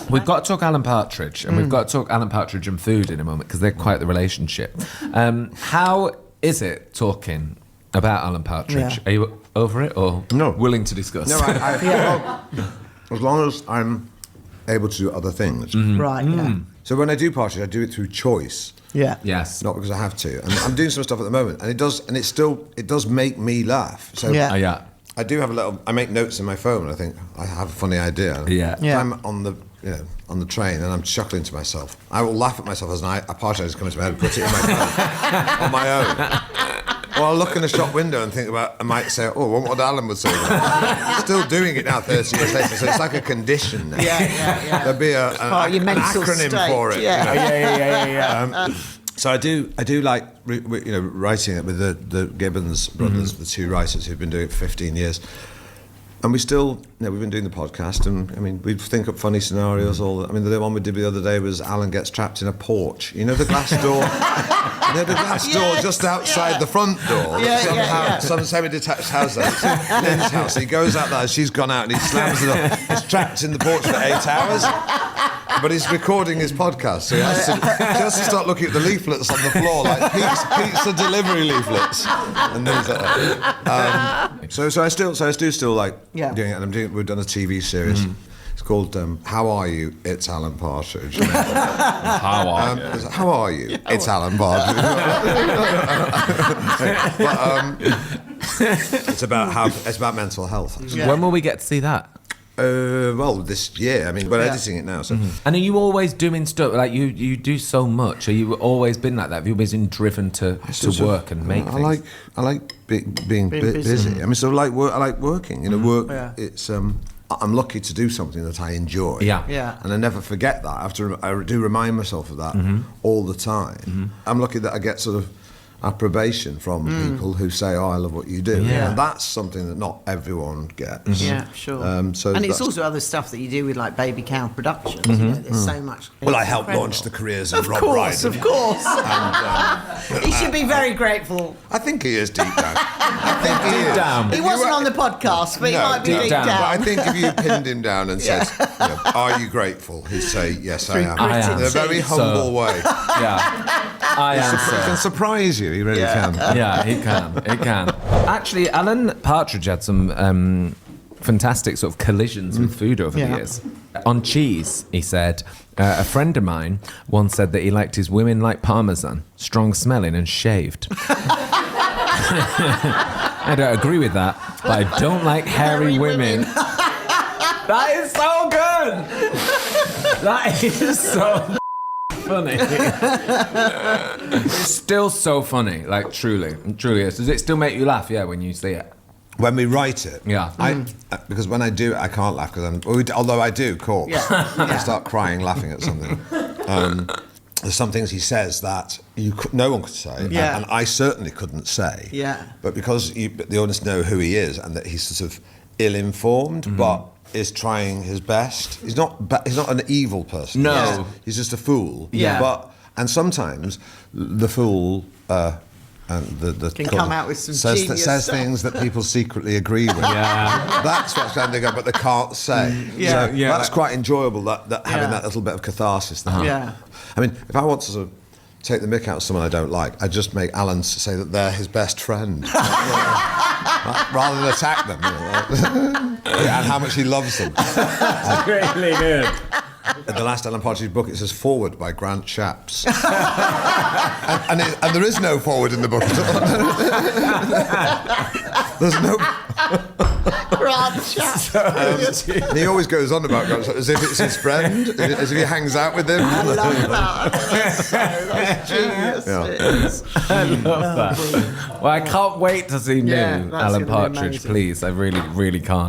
We've got to talk Alan Partridge, and we've got to talk Alan Partridge and food in a moment, because they're quite the relationship. How is it talking about Alan Partridge? Yeah. Are you over it or willing to discuss? No, as long as I'm able to do other things. Right, yeah. So when I do Partridge, I do it through choice. Yeah. Yes. Not because I have to. And I'm doing some stuff at the moment, and it does make me laugh. So Yeah. I do have I make notes in my phone, and I think I have a funny idea. Yeah. If I'm on the train and I'm chuckling to myself, I will laugh at myself as a Partridge just comes to my head and put it in my phone on my own. Or I'll look in the shop window and think about, I might say, oh, what Alan would say. Still doing it now 30 years later, so it's like a condition now. Yeah. There'll be an acronym state. for it. Yeah. Yeah. So I do like writing it with the Gibbons brothers, the two writers who've been doing it for 15 years. And we've been doing the podcast, and I mean, we think up funny scenarios. The one we did the other day was Alan gets trapped in a porch. You know the glass door. The glass door just outside the front door. Some semi-detached house. Lynn's house. He goes out there. She's gone out, and he slams it up. He's trapped in the porch for 8 hours. But he's recording his podcast, so he has to start looking at the leaflets on the floor, like pizza delivery leaflets, and things like that. So I do still like doing it, and we've done a TV series. It's called How Are You? It's Alan Partridge. How are you? It's Alan Partridge. It's about mental health. Yeah. When will we get to see that? This year. I mean, we're editing it now. So. And are you always doing stuff? Like, you do so much. Are you always been like that? Have you always been driven to work and make things? I like being busy. I mean, so I like working. Work. Yeah. It's I'm lucky to do something that I enjoy. Yeah. And I never forget that. I do remind myself of that all the time. I'm lucky that I get sort of approbation from people who say, "Oh, I love what you do," and that's something that not everyone gets. Yeah, sure. And it's also other stuff that you do with like Baby Cow Productions. There's so much. Well, I helped launch the careers of Rob Brydon. Of course. And, he should be very grateful. I think he is deep down. Deep down. He wasn't on the podcast, but he might be deep down. But I think if you pinned him down and said, "Are you grateful?" he'd say, "Yes, I am." In a very humble way. Yeah. He can surprise you. He really can. Yeah, he can. Actually, Alan Partridge had some fantastic sort of collisions with food over the years. On cheese, he said, a friend of mine once said that he liked his women like Parmesan, strong smelling and shaved. I don't agree with that, but I don't like hairy women. That is so good! That is so funny. It's still so funny, like truly is. Does it still make you laugh? Yeah, when you see it. When we write it, because when I do it, I can't laugh although I do, corpse. I start crying, laughing at something. There's some things he says that no one could say, and I certainly couldn't say. Yeah. But because the audience know who he is and that he's sort of ill-informed, but is trying his best. He's not an evil person. No. He's just a fool. Yeah. And sometimes the fool and the can come out with some says stuff. things that people secretly agree with. Yeah. That's what's going to go, but they can't say. So that's quite enjoyable. That having that little bit of catharsis. Yeah. I mean, if I want to sort of take the mick out of someone I don't like, I just make Alan say that they're his best friend. Rather than attack them, and how much he loves them. Really good. In the last Alan Partridge book, it says "Forward" by Grant Shapps, and there is no forward in the book at all. There's no. Grant Shapps. And he always goes on about Grant Shapps as if it's his friend, as if he hangs out with him. I love that. That's genius. Yeah. I love that. Well, I can't wait to see new Alan Partridge, amazing. please. I really, really can't.